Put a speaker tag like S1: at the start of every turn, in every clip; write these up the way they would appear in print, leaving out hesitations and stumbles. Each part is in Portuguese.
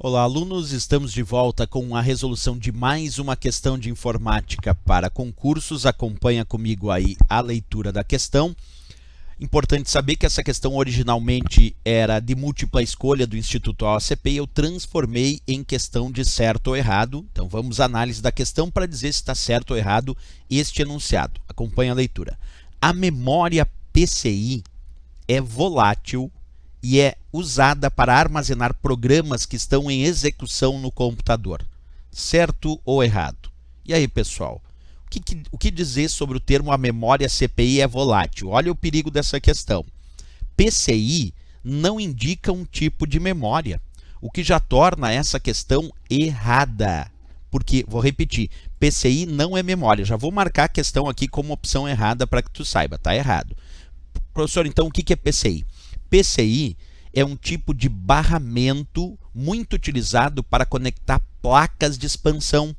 S1: Olá, alunos! Estamos de volta com a resolução de mais uma questão de informática para concursos. Acompanha comigo aí a leitura da questão. Importante saber que essa questão originalmente era de múltipla escolha do Instituto OACP e eu transformei em questão de certo ou errado. Então vamos à análise da questão para dizer se está certo ou errado este enunciado. Acompanha a leitura. A memória PCI é volátil e é usada para armazenar programas que estão em execução no computador. Certo ou errado? E aí, pessoal? O que dizer sobre o termo a memória CPI é volátil? Olha o perigo dessa questão. PCI não indica um tipo de memória, o que já torna essa questão errada. Porque, vou repetir, PCI não é memória. Já vou marcar a questão aqui como opção errada para que tu saiba, tá errado. Professor, então o que é PCI? PCI é um tipo de barramento muito utilizado para conectar placas de expansão.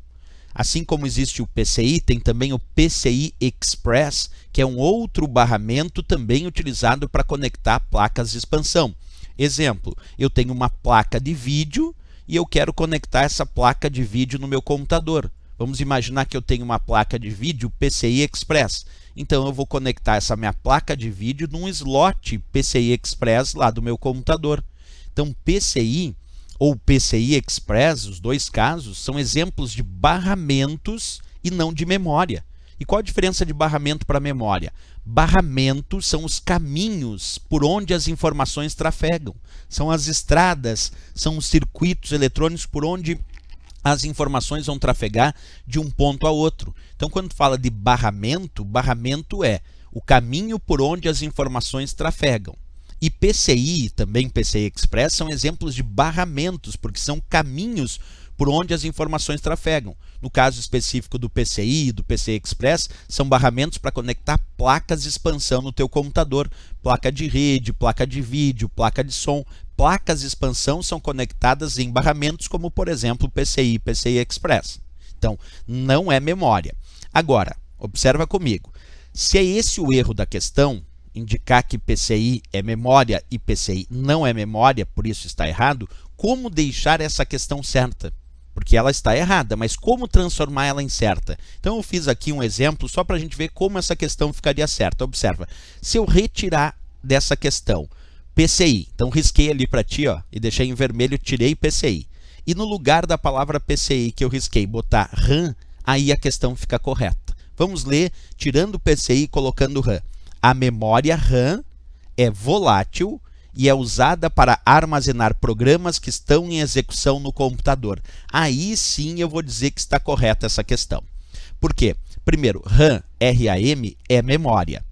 S1: Assim como existe o PCI, tem também o PCI Express, que é um outro barramento também utilizado para conectar placas de expansão. Exemplo, eu tenho uma placa de vídeo e eu quero conectar essa placa de vídeo no meu computador. Vamos imaginar que eu tenho uma placa de vídeo PCI Express. Então eu vou conectar essa minha placa de vídeo num slot PCI Express lá do meu computador. Então PCI ou PCI Express, os dois casos, são exemplos de barramentos e não de memória. E qual a diferença de barramento para memória? Barramentos são os caminhos por onde as informações trafegam. São as estradas, são os circuitos eletrônicos por onde as informações vão trafegar de um ponto a outro. Então, quando fala de barramento, barramento é o caminho por onde as informações trafegam. E PCI, também PCI Express, são exemplos de barramentos, porque são caminhos por onde as informações trafegam. No caso específico do PCI e do PCI Express, são barramentos para conectar placas de expansão no teu computador. Placa de rede, placa de vídeo, placa de som. Placas de expansão são conectadas em barramentos como, por exemplo, o PCI e PCI Express. Então, não é memória. Agora, observa comigo. Se é esse o erro da questão, indicar que PCI é memória e PCI não é memória, por isso está errado, como deixar essa questão certa? Porque ela está errada, mas como transformar ela em certa? Então eu fiz aqui um exemplo só para a gente ver como essa questão ficaria certa. Observa, se eu retirar dessa questão PCI, então risquei ali para ti, ó, e deixei em vermelho, tirei PCI. E no lugar da palavra PCI que eu risquei, botar RAM, aí a questão fica correta. Vamos ler, tirando PCI e colocando RAM. A memória RAM é volátil e é usada para armazenar programas que estão em execução no computador. Aí sim eu vou dizer que está correta essa questão. Por quê? Primeiro, RAM, RAM, é memória.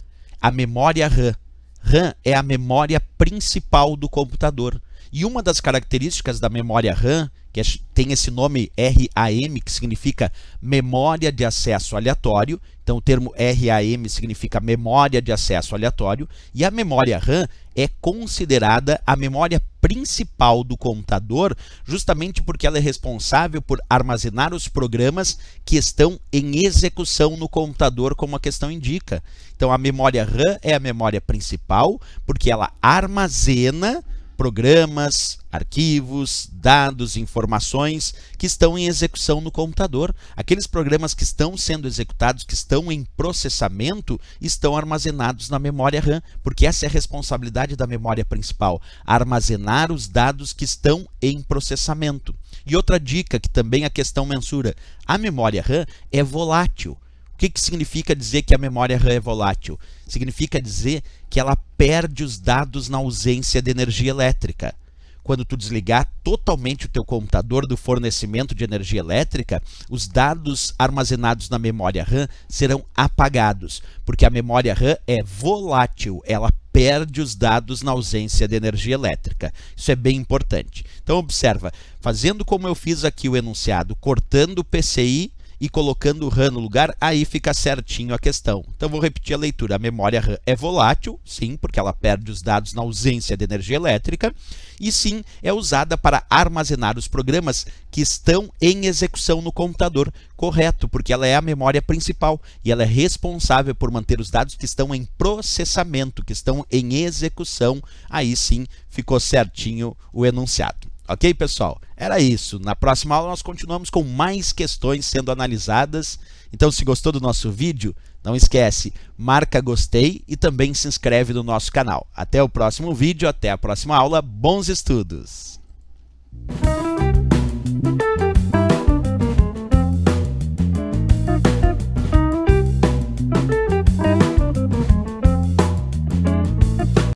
S1: A memória RAM. RAM é a memória principal do computador. E uma das características da memória RAM, que tem esse nome RAM, que significa memória de acesso aleatório, então o termo RAM significa memória de acesso aleatório, e a memória RAM é considerada a memória principal do computador, justamente porque ela é responsável por armazenar os programas que estão em execução no computador, como a questão indica. Então a memória RAM é a memória principal, porque ela armazena programas, arquivos, dados, informações que estão em execução no computador. Aqueles programas que estão sendo executados, que estão em processamento, estão armazenados na memória RAM, porque essa é a responsabilidade da memória principal, armazenar os dados que estão em processamento. E outra dica que também a questão mensura, a memória RAM é volátil. O que significa dizer que a memória RAM é volátil? Significa dizer que ela perde os dados na ausência de energia elétrica. Quando tu desligar totalmente o teu computador do fornecimento de energia elétrica, os dados armazenados na memória RAM serão apagados, porque a memória RAM é volátil, ela perde os dados na ausência de energia elétrica. Isso é bem importante. Então observa, fazendo como eu fiz aqui o enunciado, cortando o PCI e colocando o RAM no lugar, aí fica certinho a questão. Então vou repetir a leitura. A memória RAM é volátil, sim, porque ela perde os dados na ausência de energia elétrica, e sim, é usada para armazenar os programas que estão em execução no computador. Correto, porque ela é a memória principal e ela é responsável por manter os dados que estão em processamento, que estão em execução. Aí sim ficou certinho o enunciado. Ok, pessoal? Era isso. Na próxima aula nós continuamos com mais questões sendo analisadas. Então, se gostou do nosso vídeo, não esquece, marca gostei e também se inscreve no nosso canal. Até o próximo vídeo, até a próxima aula. Bons estudos!